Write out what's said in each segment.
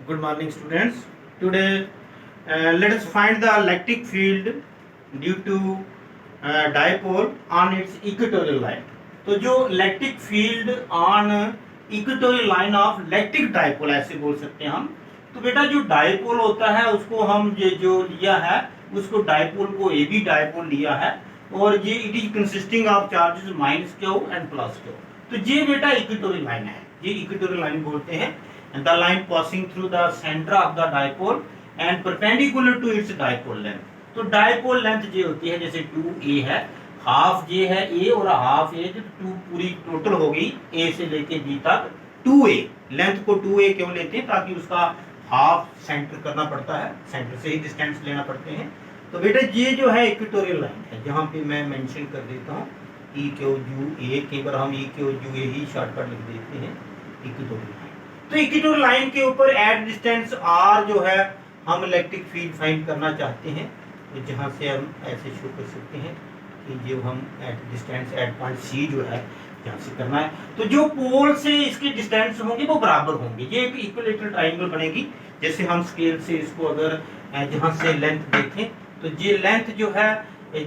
Good morning, students. Today, let us find the electric field due to dipole on its equatorial line. तो जो electric field on equatorial line of electric dipole ऐसे बोल सकते हैं हम। तो बेटा जो डाइपोल होता है उसको हम ये जो लिया है उसको डाइपोल को ए बी डाइपोल लिया है और ये it is consisting of charges minus Q and plus Q. तो ये बेटा इक्वेटोरियल लाइन है, ये इक्वेटोरियल लाइन बोलते हैं। The line passing through the center of the dipole and perpendicular to its dipole length. तो डाइपोल लेंथ ये होती है जैसे 2a है, हाफ ये है a और हाफ a, जो 2 पूरी टोटल होगी a से लेके b तक 2a। लेंथ को 2a क्यों लेते हैं? ताकि उसका हाफ सेंटर करना पड़ता है, सेंटर से ही डिस्टेंस लेना पड़ते हैं। तो बेटा ये जो है इक्वेटोरियल लाइन है, जहाँ पे मैं मेंशन कर देता हूँ e q u a, कई बार हम e q u a he shortcut लिख देते हैं इक्वेटोरियल लाइन। तो इक्वेटोरियल लाइन के ऊपर एट डिस्टेंस r जो है हम इलेक्ट्रिक फील्ड फाइंड करना चाहते हैं। तो जहाँ से हम ऐसे शो कर सकते हैं कि जो हम at distance at point c जो है यहाँ से करना है, तो जो पोल से इसके डिस्टेंस होंगे वो बराबर होंगे। ये एक इक्विलेटरल ट्रायंगल बनेगी। जैसे हम स्केल से इसको अगर जहाँ से लेंथ देखें तो ये लेंथ जो है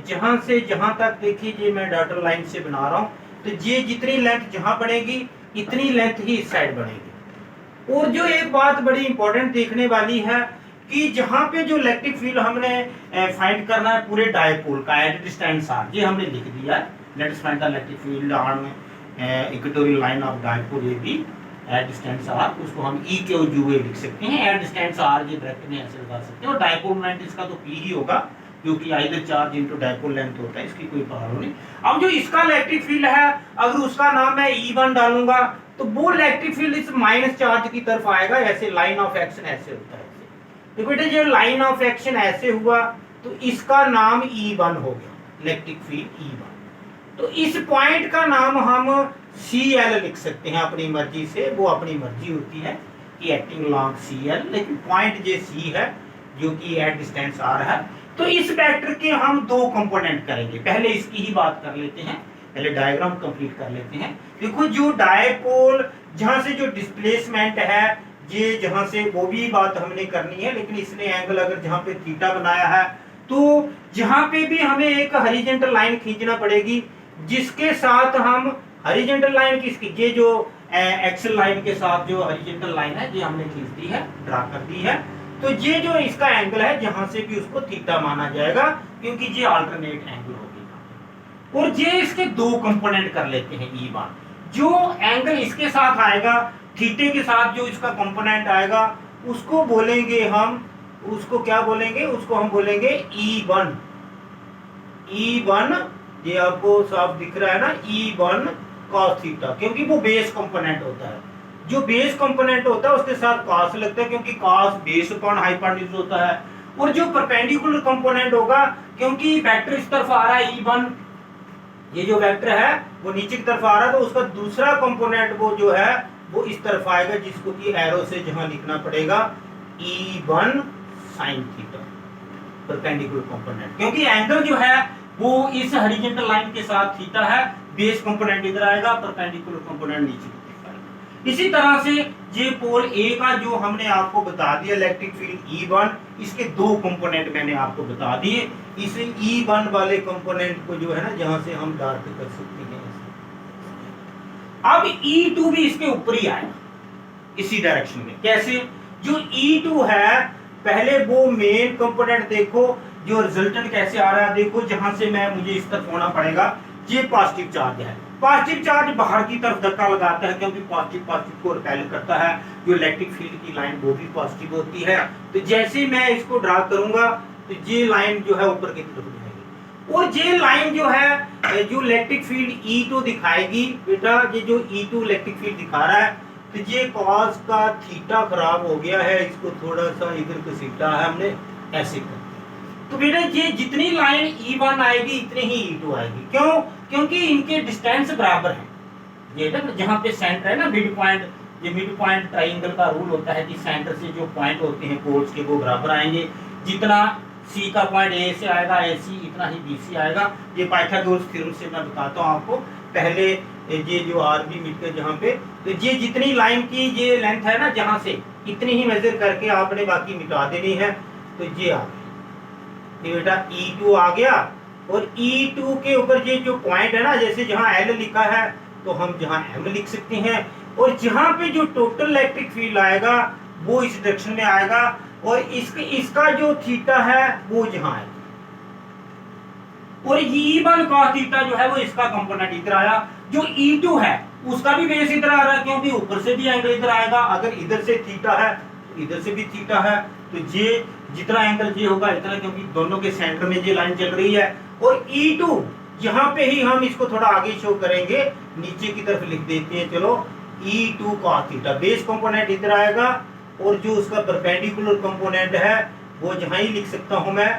जहाँ से जहाँ तक देखिए, ये मैं डॉटर लाइन से बना रहा हूँ, तो ये जितनी लेंथ जहाँ बनेगी इतनी लेंथ ही इस साइड बनेगी। और जो एक बात बड़ी इंपॉर्टेंट देखने वाली है कि जहां पे जो इलेक्ट्रिक फील्ड हमने फाइंड करना है पूरे डाइपोल का एट डिस्टेंस r, ये हमने लिख दिया है। Let us find the electric field on equatorial line of dipole AB at distance r। उसको हम e q u a लिख सकते हैं। एट डिस्टेंस r ये ब्रैकेट में ऐसे लगा सकते हैं और डाइपोल लेंथ इसका तो p ही होगा क्योंकि either charge into dipole length होता है, इसकी कोई प्रॉब्लम नहीं। अब जो इसका इलेक्ट्रिक फील्ड है अगर उसका नाम मैं E1 डालूंगा तो वो इलेक्ट्रिक फील्ड इस माइनस चार्ज की तरफ आएगा। ऐसे लाइन ऑफ एक्शन ऐसे होता है। तो बेटा जो लाइन ऑफ एक्शन ऐसे हुआ तो इसका नाम E1 हो गया, इलेक्ट्रिक फील्ड E1। तो इस पॉइंट का नाम हम CL लिख सकते हैं अपनी मर्जी से, वो अपनी मर्जी होती है कि एक्टिंग लॉन्ग CL, लेकिन पॉइंट जे C है जो कि एट डिस्टेंस R है। तो इस वेक्टर के हम दो कंपोनेंट करेंगे। पहले इसकी ही बात कर लेते हैं, पहले डायग्राम कंप्लीट कर लेते हैं। देखो जो डायपोल जहां से जो डिस्प्लेसमेंट है ये जहां से वो भी बात हमने करनी है, लेकिन इसने एंगल अगर जहां पे थीटा बनाया है तो जहां पे भी हमें एक हॉरिजॉन्टल लाइन खींचना पड़ेगी जिसके साथ हम हॉरिजॉन्टल लाइन किसकी, ये जो एक्सल लाइन के साथ जो हॉरिजॉन्टल लाइन है ये हमने खींच दी है, ड्रा कर दी है। तो ये जो इसका एंगल है जहां से भी उसको थीटा माना जाएगा क्योंकि ये अल्टरनेट एंगल होगी। और ये इसके दो कंपोनेंट कर लेते हैं E1। जो एंगल इसके साथ आएगा थीटे के साथ जो इसका कंपोनेंट आएगा उसको बोलेंगे हम, उसको क्या बोलेंगे, उसको हम बोलेंगे E1। E1 ये आपको साफ दिख रहा है ना, E1 cos थीटा, क्योंकि वो बेस कंपोनेंट होता है। जो बेस कंपोनेंट होता है उसके साथ cos लगता है क्योंकि cos बेस अपॉन हाइपोटेन्यूज होता है। और जो परपेंडिकुलर कंपोनेंट होगा क्योंकि वेक्टर इस तरफ आ रहा है E1, ये जो वेक्टर है वो नीचे की तरफ आ रहा है, तो उसका दूसरा कंपोनेंट वो जो है वो इस तरफ आएगा जिसको कि एरो से जहां लिखना पड़ेगा E1 sin theta, perpendicular component. क्योंकि एंगल जो है वो इस हॉरिजॉन्टल लाइन के साथ थीटा है, बेस कंपोनेंट इधर आएगा, परपेंडिकुलर कंपोनेंट नीचे की तरफ आएगा। इसी तरह से ये पोल ए का जो हमने आपको बता दिया इलेक्ट्रिक फील्ड E1, इसके दो कंपोनेंट मैंने आपको बता दिए। इस E1 वाले कंपोनेंट को जो है ना जहां से हम डार्क कर सकते हैं, अब E2 भी इसके ऊपर ही आएगा इसी डायरेक्शन में। कैसे? जो E2 है पहले वो मेन कंपोनेंट देखो जो रिजल्टेंट कैसे आ रहा है, देखो जहां से मैं मुझे इस तरफ होना पड़ेगा, ये पॉजिटिव चार्ज है। पॉजिटिव चार्ज बाहर की तरफ धक्का लगाता है क्योंकि पॉजिटिव पॉजिटिव को रिपेल करता है। जो इलेक्ट्रिक फील्ड की लाइन वो भी पॉजिटिव होती है। तो जैसे मैं इसको ड्रा करूंगा तो ये लाइन जो है ऊपर की तरफ जाएगी और ये लाइन जो है जो इलेक्ट्रिक फील्ड E2 दिखाएगी बेटा, ये जो E2 इलेक्ट्रिक फील्ड दिखा रहा है तो ये कॉस का थीटा खराब हो गया है, इसको थोड़ा सा इधर घसीटा है हमने, ऐसे कर। तो बेटा ये जितनी लाइन E1 आएगी इतनी ही E2 आएगी। क्यों? क्योंकि इनके डिस्टेंस बराबर है। ये ना जहां पे सेंटर है ना मिड पॉइंट, ये मिड पॉइंट ट्रायंगल का रूल होता है कि सेंटर से जो पॉइंट होते हैं पोल्स के वो बराबर आएंगे। जितना C का पॉइंट A से आएगा AC इतना ही BC आएगा। ये पाइथागोरस थ्योरम से मैं बताता हूँ आपको। पहले ये जो आर बी मिट कर जहाँ पे, तो ये जितनी लाइन की ये लेंथ है ना जहाँ से, इतनी ही मेजर करके आपने बाकी मिटा देनी है। तो ये आ गया, बेटा E2 आ गया। और E2 के ऊपर ये जो पॉइंट है ना, जैसे जहाँ L लिखा है तो हम जहाँ M लिख सकते हैं। और जहाँ पे जो टोटल इलेक्ट्रिक फील्ड आएगा वो इस डायरेक्शन में आएगा, और इसका जो थीटा है वो जहाँ है, और E1 cos थीटा जो है वो इसका कंपोनेंट इधर आया। जो E2 है उसका भी बेस इधर आ रहा है, क्योंकि ऊपर से भी एंगल इधर आएगा। अगर इधर से थीटा है तो इधर से भी थीटा है, तो ये जितना एंगल ये होगा इतना, क्योंकि दोनों के सेंटर में ये लाइन चल रही है। और E2 यहाँ पे ही हम इसको थोड़ा आगे शो करेंगे, नीचे की तरफ लिख देते हैं। चलो E2 cos theta, base component इधर आएगा, और जो उसका परपेंडिकुलर कंपोनेंट है वो जहां ही लिख सकता हूं मैं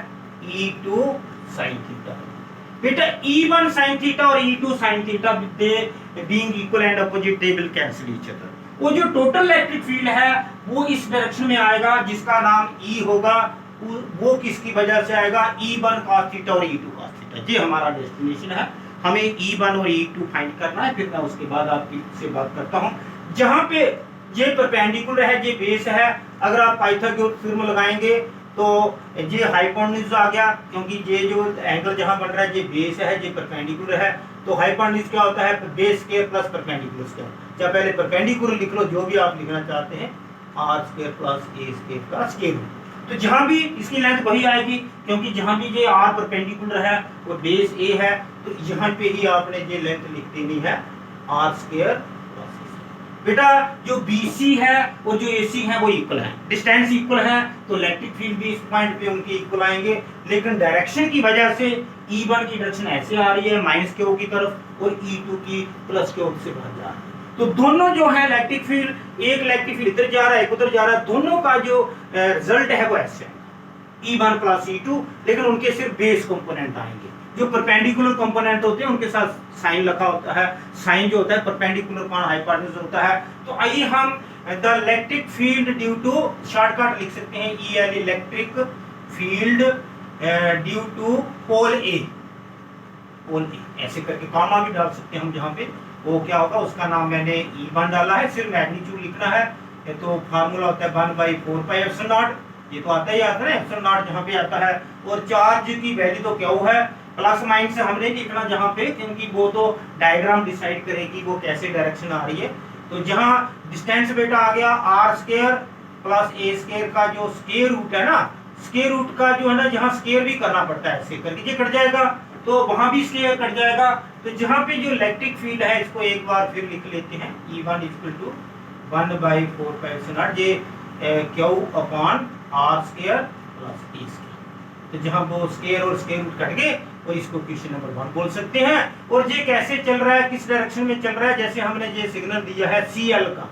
E2 sin थीटा। बेटा E1 sin थीटा और E2 sin theta they being equal and opposite they will cancel each other. वो जो टोटल इलेक्ट्रिक फील्ड है वो इस डायरेक्शन में आएगा, जिसका नाम E होगा। वो किसकी वजह से आएगा? E1 cos थीटा और E2 cos थीटा। ये हमारा डेस्टिनेशन है, हमें E1 और E2 फाइंड करना है। फिर मैं उसके बाद आपकी से बात करता हूं। जहां पे ये परपेंडिकुलर है, ये बेस है, अगर आप पाइथागोरस थ्योरम लगाएंगे तो ये हाइपोटेन्यूज आ गया, क्योंकि ये जो एंगल जहां बन रहा है ये बेस है, ये परपेंडिकुलर है। तो हाइपोटेन्यूज क्या होता है? Base square plus perpendicular square. चाहे पहले परपेंडिकुलर लिख लो, जो भी आप लिखना चाहते हैं, R square plus A square का स्क्वायर रूट। तो जहां भी इसकी लेंथ वही आएगी, क्योंकि जहां भी ये आर परपेंडिकुलर है और बेस ए है, तो यहाँ पे ही आपने ये लेंथ लिख देनी है, आर स्क्वायर। बेटा जो BC है और जो AC है वो इक्वल है, डिस्टेंस इक्वल है, तो इलेक्ट्रिक फील्ड भी इस पॉइंट पे उनके इक्वल आएंगे। लेकिन डायरेक्शन की वजह से E1 की डायरेक्शन ऐसे आ रही है माइनस के ओ की तरफ, और E2 की प्लस के ओ से बाहर जा रही है। तो दोनों जो है इलेक्ट्रिक फील्ड, एक इलेक्ट्रिक फील्ड इधर जा रहा है, एक उधर जा रहा है, दोनों का जो रिजल्ट है वो ऐसे है, E1 प्लस E2। लेकिन उनके सिर्फ बेस कंपोनेंट आएंगे। जो परपेंडिकुलर कंपोनेंट होते हैं उनके साथ साइन लगा होता है, साइन जो होता है परपेंडिकुलर कॉन हाइपोटेन्यूज होता है। तो आइए हम the electric field due to, shortcut लिख सकते हैं EL, electric field due to pole A, pole A ऐसे करके कॉमा भी डाल सकते हैं हम। जहां पे वो क्या होगा, उसका नाम मैंने E1 डाला है, सिर्फ मैग्नीट्यूड लिखना है। तो फार्मूला होता है 1/4 पाई एप्सिलॉन नॉट, ये तो आता ही आता है एप्सिलॉन नॉट जहां पे आता है। और चार्ज की वैल्यू तो क्या है, प्लस माइनस से हमने लिखना जहां पे, क्योंकि वो तो डायग्राम डिसाइड करेगी वो कैसे डायरेक्शन आ रही है। तो जहां डिस्टेंस बेटा आ गया R square plus A square का जो स्क्वायर रूट है ना, स्क्वायर रूट का जो है ना, जहां स्क्वायर भी करना पड़ता है ऐसे करके, ये कट जाएगा तो वहां भी स्क्वायर कट जाएगा। तो जहां पे जो इलेक्ट्रिक फील्ड है इसको एक बार फिर लिख लेते हैं, E1 equal to 1/4 pi epsilon naught ये Q upon R square plus A square. तो जहां वो स्क्वायर और स्क्वायर रूट कट गए, और इसको क्वेश्चन नंबर 1 बोल सकते हैं। और ये कैसे चल रहा है, किस डायरेक्शन में चल रहा है? जैसे हमने ये सिग्नल दिया है CL का,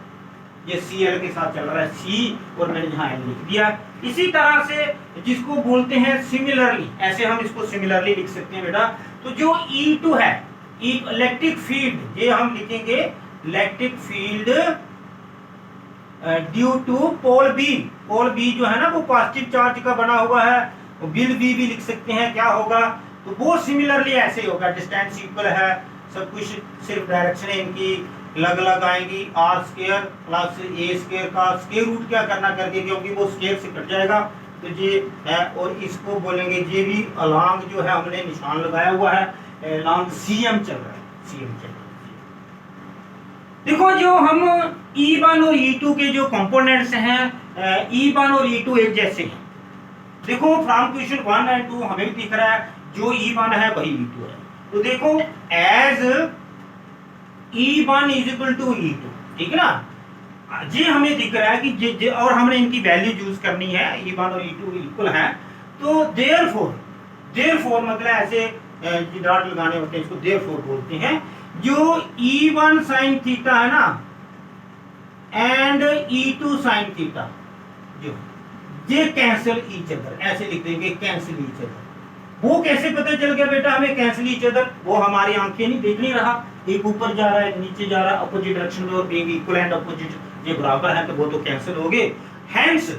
ये CL के साथ चल रहा है, C और मैंने यहाँ L लिख दिया। इसी तरह से जिसको बोलते हैं सिमिलरली, ऐसे हम इसको सिमिलरली लिख सकते हैं बेटा। तो जो E2 है, इलेक्ट्रिक फील्ड, ये हम लिखेंगे electric field due to pole B. Pole B जो है ना वो पॉजिटिव चार्ज का बना हुआ है, बिल बी भी लिख सकते हैं। क्या होगा, तो वो सिमिलरली ऐसे ही होगा, डिस्टेंस इक्वल है, सब कुछ, सिर्फ डायरेक्शन इनकी अलग अलग आएंगी। R square plus A square का स्क्वायर रूट क्या करना करके, क्योंकि वो स्क्वायर से कट जाएगा, तो ये है। और इसको बोलेंगे, ये भी अलोंग जो है हमने निशान लगाया हुआ है, अलोंग CM चल रहा है, CM चल रहा है। देखो जो हम E1 और E2 के जो कंपोनेंट्स हैं, E1 और E2 एक जैसे हैं। देखो फ्रॉम क्वेश्चन 1 एंड 2 हमें भी दिख रहा है जो E1 है वही E2 है। तो देखो as E1 is equal to E2, ठीक है ना, ये हमें दिख रहा है कि जे और हमने इनकी वैल्यू यूज करनी है, E1 और E2 इक्वल है। तो देयरफॉर मतलब ऐसे डॉट लगाने होते हैं, इसको देयरफॉर बोलते हैं। जो E1 sin थीटा है ना एंड E2 sin थीटा, जो ये कैंसिल ईच अदर, ऐसे लिख देंगे कैंसिल ईच अदर। वो कैसे पता चल गया बेटा हमें कैंसिल ईच अदर? वो हमारी आंखें नहीं देख नहीं रहा, एक ऊपर जा रहा है नीचे जा रहा है अपोजिट डायरेक्शन में, और बीइंग इक्वल एंड अपोजिट ये बराबर है, तो वो तो कैंसिल हो गए। हेंस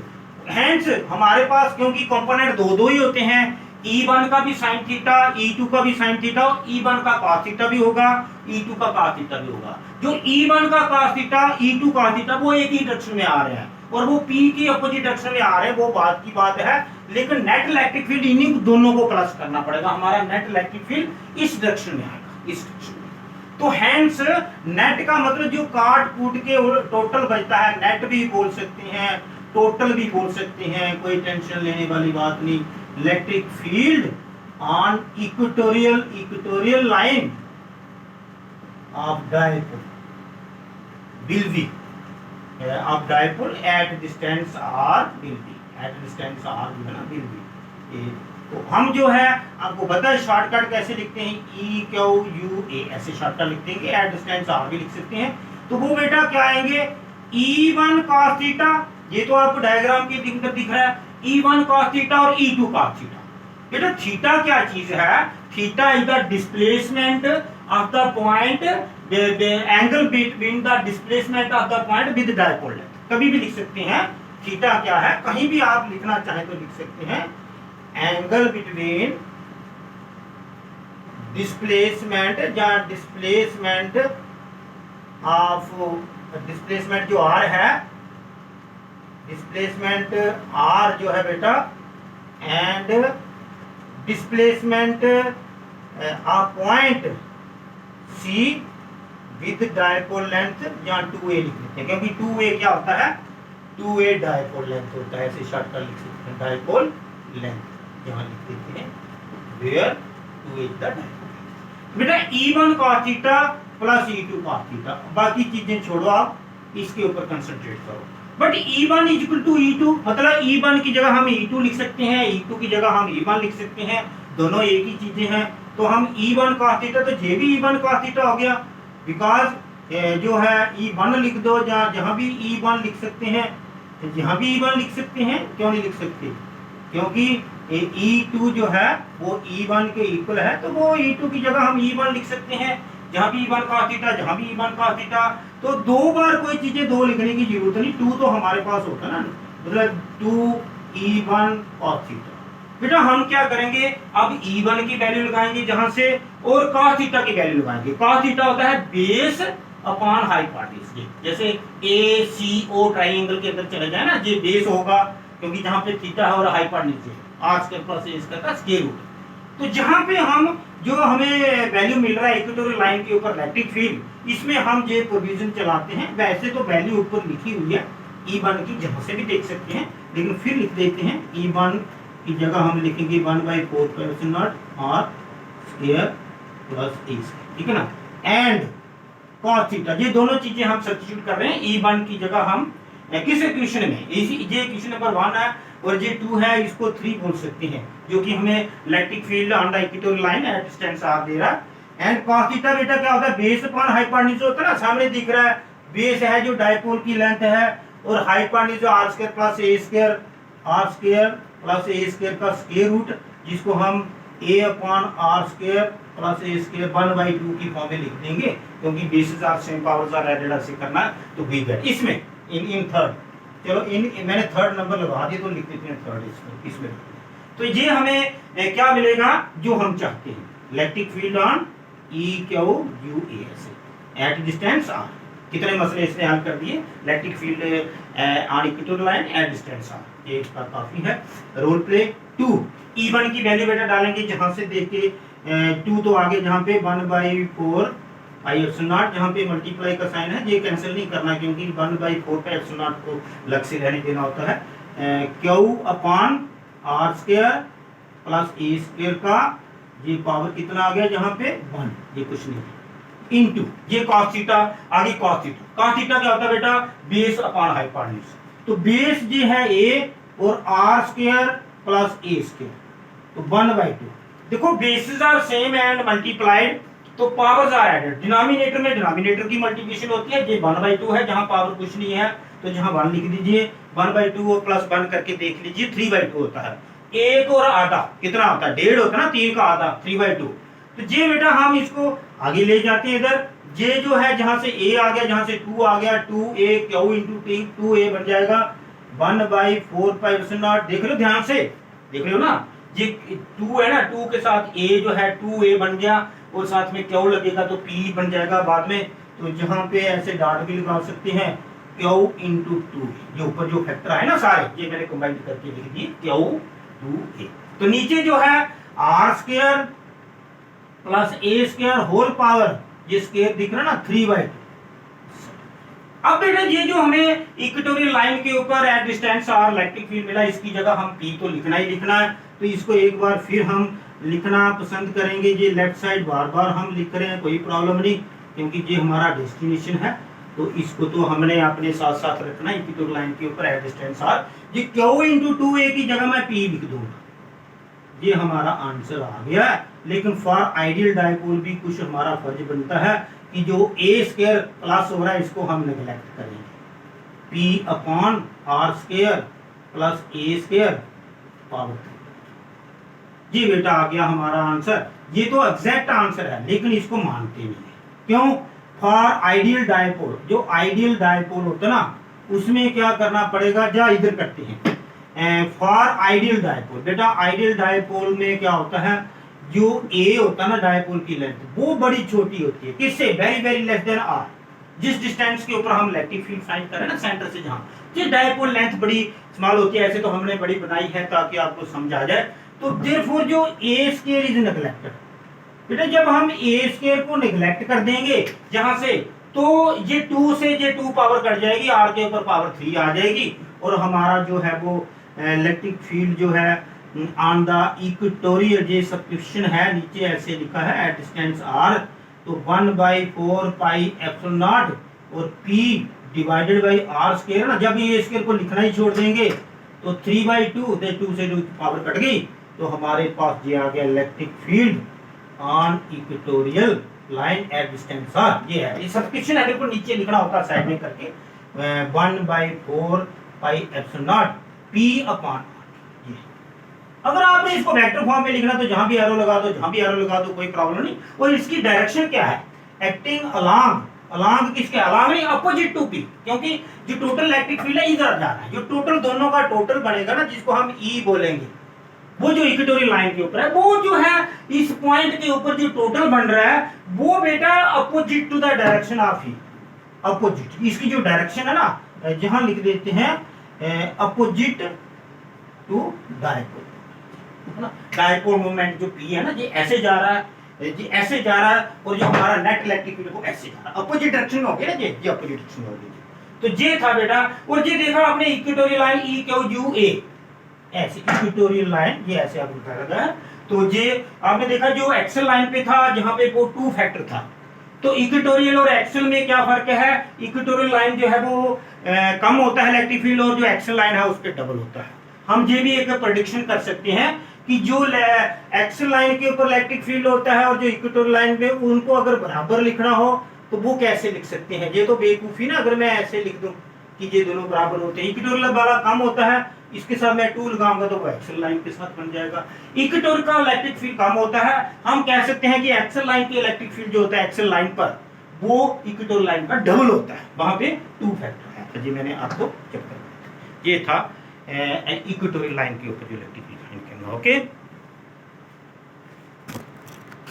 हमारे पास क्योंकि कंपोनेंट दो ही होते हैं, E1 का भी साइन थीटा, E2 का भी साइन थीटा, और E1 का cos थीटा भी होगा, E2 का cos थीटा भी होगा। जो E1 का cos theta, E2 cos theta वो एक ही डायरेक्शन में आ रहे हैं और वो P की अपोजिट डायरेक्शन में आ रहे हैं, वो बात की बात है। लेकिन नेट इलेक्ट्रिक फील्ड इन्हीं दोनों को प्लस करना पड़ेगा, हमारा नेट इलेक्ट्रिक फील्ड इस डायरेक्शन में आएगा, इस डायरेक्शन में। तो हैंस नेट का मतलब जो काट कूट के टोटल बचता है, नेट भी बोल सकते हैं, टोटल भी बोल सकते हैं, कोई टेंशन लेने वाली बात नहीं। Electric field on equatorial line of dipole will be of dipole at distance R will be, at distance R will be. तो हम जो है आपको पता है शॉर्टकट कैसे लिखते हैं, ई क्यू यू ए ऐसे शॉर्टकट लिखते हैं, एट डिस्टेंस आर भी लिख सकते हैं। तो वो बेटा क्या आएंगे, E1 cos थीटा, ये तो आपको डायग्राम के अंदर दिख रहा है, E1 cos थीटा और E2 cos थीटा। बेटा थीटा क्या चीज है, theta is the displacement of the point, angle between the displacement of the point with dipole length. कभी भी लिख सकते हैं थीटा क्या है, कहीं भी आप लिखना चाहें तो लिख सकते हैं, एंगल बिटवीन डिस्प्लेसमेंट या डिस्प्लेसमेंट ऑफ, डिस्प्लेसमेंट जो आर है, डिस्प्लेसमेंट आर जो है बेटा, and displacement of point C with dipole length या 2a लिख लेते हैं, क्योंकि 2a क्या होता है, 2a डायपोल लेंथ होता है, ऐसे शॉर्टकट लिख सकते हैं, डायपोल लेंथ यहाँ लिख देते हैं, where 2a is the dipole। बेटा E1 cos theta plus E2 cos theta, बाकी चीजें छोड़ो, आप इसके ऊपर कंसंट्रेट करो। But E1 is equal to E2, मतलब E1 की जगह हम E2 लिख सकते हैं, E2 की जगह हम E1 लिख सकते हैं, दोनों एक ही चीजें हैं। तो हम E1 cos थीटा, तो ये भी E1 cos थीटा हो गया, बिकॉज जो है E1 लिख दो, जहां भी E1 लिख सकते हैं, जहां भी E1 लिख सकते हैं, क्यों नहीं लिख सकते, क्योंकि E2 जो है वो E1 के इक्वल है, तो वो E2 की जगह हम E1 लिख सकते हैं, जहां भी E1 cos थीटा, जहां भी E1 cos थीटा। तो दो बार कोई चीजें दो लिखने की जरूरत नहीं, 2 तो हमारे पास होता है ना, मतलब 2E1 cos थीटा। बेटा हम क्या करेंगे, अब E1 की वैल्यू लगाएंगे जहां से, और cos थीटा की वैल्यू लगाएंगे। cos थीटा होता है बेस अपॉन हाइपोटेन्यूज, जैसे ACO ट्रायंगल के अंदर चले जाए ना, ये बेस होगा, क्योंकि जहां पे थीटा है और हाइपोटेन्यूज है, r square plus a square का स्क्वायर रूट। तो जहां पे हम जो हमें वैल्यू मिल रहा है इक्वेटोरियल लाइन के ऊपर इलेक्ट्रिक फील्ड, इसमें हम ये प्रोविजन चलाते हैं। वैसे तो वैल्यू ऊपर लिखी हुई है E1 की, जहां से भी देख सकते हैं, लेकिन फिर लिख देते हैं, E1 की जगह हम लिखेंगे 1/4πε0 r स्क्वायर प्लस a, ठीक है ना, एंड cos थीटा। ये दोनों चीजें हम सब्स्टिट्यूट कर रहे हैं, E1 की जगह हम किस इक्वेशन में, ये इक्वेशन नंबर 1 है और ये 2 है, इसको 3 बोल सकते हैं, जो कि हमें electric field on the equatorial line at distance r दे रहा है। एंड cos थीटा बेटा क्या होता है, बेस अपॉन हाइपोटेन्यूज होता है ना, सामने दिख रहा है, बेस है जो डायपोल की लेंथ है, और हाइपोटेन्यूज जो r square plus a square, r square plus a square का स्क्वायर रूट, जिसको हम a upon r square plus a square 1/2 की फॉर्म में लिख देंगे, क्योंकि bases are same, powers are added, ऐसे करना है। तो वी गेट इसमें इन थर्ड, चलो मैंने थर्ड नंबर लगा दिया, तो लिख देते हैं थर्ड इसमें। तो ये हमें क्या मिलेगा, जो हम चाहते हैं, electric field on EQUA at distance r। कितने मसले इसने हल कर दिए, electric field on equatorial line at distance r, ये इसका काफी है। रोल प्ले 2, E1 की वैल्यू बेटा डालेंगे जहां से देख के, 2 तो आगे जहां पे 1/4 πε0, जहां पे मल्टीप्लाई का साइन है, ये कैंसिल नहीं करना, क्योंकि 1/4 πε0 को अलग से रहने देना होता है। Q upon r square plus a square का ये पावर कितना आ गया, जहां पे 1, ये कुछ नहीं, इनटू ये cos थीटा, आगे cos थीटा। cos थीटा क्या होता है बेटा, बेस अपॉन हाइपोटेन्यूज। तो बेस जो है a और r square plus a square, तो 1/2। देखो bases are same and multiplied, तो पावर्स आर एडेड, डिनोमिनेटर में डिनोमिनेटर की मल्टीप्लिकेशन होती है, ये 1/2 है, जहां पावर कुछ नहीं है तो जहां 1 लिख दीजिए, 1/2 और प्लस 1 करके देख लीजिए, 3/2 होता है। 1 और आधा कितना होता है, 1.5 होता है ना, 3 का आधा 3/2। तो ये बेटा हम इसको आगे ले जाते हैं इधर, ये जो है जहां से a आ गया, जहां से 2 आ गया, 2a q इंटू 2a बन जाएगा 1/4 πε0। देख लो ध्यान से, देख लो ना, ये 2 है ना, 2 के साथ ए जो है 2a बन गया और साथ में क्यू लगेगा तो p बन जाएगा बाद में। तो जहां पे ऐसे डॉट भी लगा सकते हैं क्यू इंटू 2, ये ऊपर जो फैक्टर है ना सारे ये मैंने कंबाइन करके लिख दिए क्यू 2a। तो नीचे जो है R square plus A square whole power, ये स्क्वायर दिख रहा है ना 3/2। अब बेटा ये जो हमें इक्वेटोरियल लाइन के ऊपर at distance R electric field मिला, इसकी जगह हम पी तो लिखना ही लिखना है। तो इसको एक बार फिर हम लिखना पसंद करेंगे। ये लेफ्ट साइड बार बार हम लिख रहे हैं, कोई प्रॉब्लम नहीं, क्योंकि ये हमारा डेस्टिनेशन है। तो इसको तो हमने अपने साथ साथ रखना है इक्वेटोरियल लाइन के ऊपर एट डिस्टेंस आर। ये क्यू इंटू 2a की जगह मैं पी लिख दूंगा, ये हमारा आंसर आ गया है। लेकिन फॉर आइडियल डायपोल भी कुछ हमारा फर्ज बनता है कि जो ए स्क्वायर प्लस हो रहा है इसको हम नेग्लेक्ट करेंगे। P upon R square plus A square power 3। ये बेटा आ गया हमारा आंसर। ये तो एग्जैक्ट आंसर है लेकिन इसको मानते नहीं है। क्यों? फॉर आइडियल डायपोल, जो आइडियल डायपोल होता है ना उसमें क्या करना पड़ेगा, जा इधर करते हैं। फॉर आइडियल डायपोल, बेटा आइडियल डायपोल में क्या होता है, जो ए होता है ना डायपोल की लेंथ वो बड़ी छोटी होती है, किससे, very very less than R. जिस डिस्टेंस के ऊपर हम इलेक्ट्रिक फील्ड फाइंड करें ना सेंटर से, जहां ये डायपोल लेंथ बड़ी स्मॉल होती है। ऐसे तो हमने बड़ी बनाई है ताकि आपको समझ आ जाए। तो देयरफॉर जो ए स्क्वायर इज नेग्लेक्टेड, बेटा जब हम ए स्क्वायर को नेग्लेक्ट कर देंगे यहां से, तो ये 2 से ये 2 पावर कट जाएगी, आर के ऊपर पावर 3 आ जाएगी और हमारा जो है वो इलेक्ट्रिक फील्ड जो है ऑन द इक्वेटोरियल, ये सब्स्टिट्यूशन है नीचे ऐसे लिखा है एट डिस्टेंस आर, तो 1/4 पाई एप्सिलॉन नॉट और p divided by R square ना। जब ये स्क्वायर को लिखना ही छोड़ देंगे तो 3/2, 2 से 2 पावर कट गई, तो हमारे पास ये आ गया electric field on equatorial line at distance R. ये है, ये सब्स्टिट्यूशन है, बिल्कुल नीचे लिखना होता है साइड में करके 1/4 pi epsilon not p upon. अगर आपने इसको वेक्टर फॉर्म में लिखना तो जहां भी एरो लगा दो, जहां भी एरो लगा दो, कोई प्रॉब्लम नहीं। और इसकी डायरेक्शन क्या है, एक्टिंग अलोंग, अलोंग किसके, अलोंग नहीं अपोजिट टू पी, क्योंकि जो टोटल इलेक्ट्रिक फील्ड है इधर जा रहा है। जो टोटल दोनों का टोटल बनेगा ना, जिसको हम ई बोलेंगे, वो जो इक्वेटोरियल लाइन के ऊपर है, वो जो है इस पॉइंट के ऊपर जो टोटल बन रहा है वो बेटा opposite to the direction of E, opposite. इसकी जो डायरेक्शन है ना, जहां लिख देते हैं opposite to dipole, dipole moment जो p है ना, ये ऐसे जा रहा है, ये ऐसे जा रहा है, और जो हमारा नेट इलेक्ट्रिक फील्ड वो ऐसे जा रहा है, अपोजिट डायरेक्शन में हो गया ना, ये अपोजिट डायरेक्शन में हो गया। तो ये था बेटा। और ये देखा आपने equatorial line E Q U A, ऐसे इक्वेटोरियल लाइन ये ऐसे आप उठा लगा है। तो ये आपने देखा जो एक्सल लाइन पे था जहां पे वो 2 फैक्टर था। तो इक्वेटोरियल और एक्सल में क्या फर्क है, इक्वेटोरियल लाइन जो है वो कम होता है इलेक्ट्रिक फील्ड, और जो एक्सल लाइन है उस पर डबल होता है। हम ये भी एक प्रेडिक्शन कर सकते हैं कि जो एक्सल लाइन के ऊपर इलेक्ट्रिक फील्ड होता है और जो इक्वेटोरियल लाइन पे, उनको अगर बराबर लिखना हो तो वो कैसे लिख सकते हैं। ये तो बेवकूफी ना, अगर मैं ऐसे लिख दूं कि ये दोनों बराबर होते हैं, इक्वेटोरियल वाला कम होता है, इसके साथ मैं 2 लगाऊंगा तो वो एक्सल लाइन के साथ बन जाएगा। इक्वेटोरियल का इलेक्ट्रिक फील्ड कम होता है, हम कह सकते हैं कि एक्सल लाइन की इलेक्ट्रिक फील्ड जो होता है एक्सल लाइन पर, वो इक्वेटोरियल लाइन का डबल होता है, वहां पे 2 फैक्टर है। तो जी मैंने आपको चेक कर, ये था इक्वेटोरियल लाइन के ऊपर जो इलेक्ट्रिक फील्ड फाइंड करना। ओके।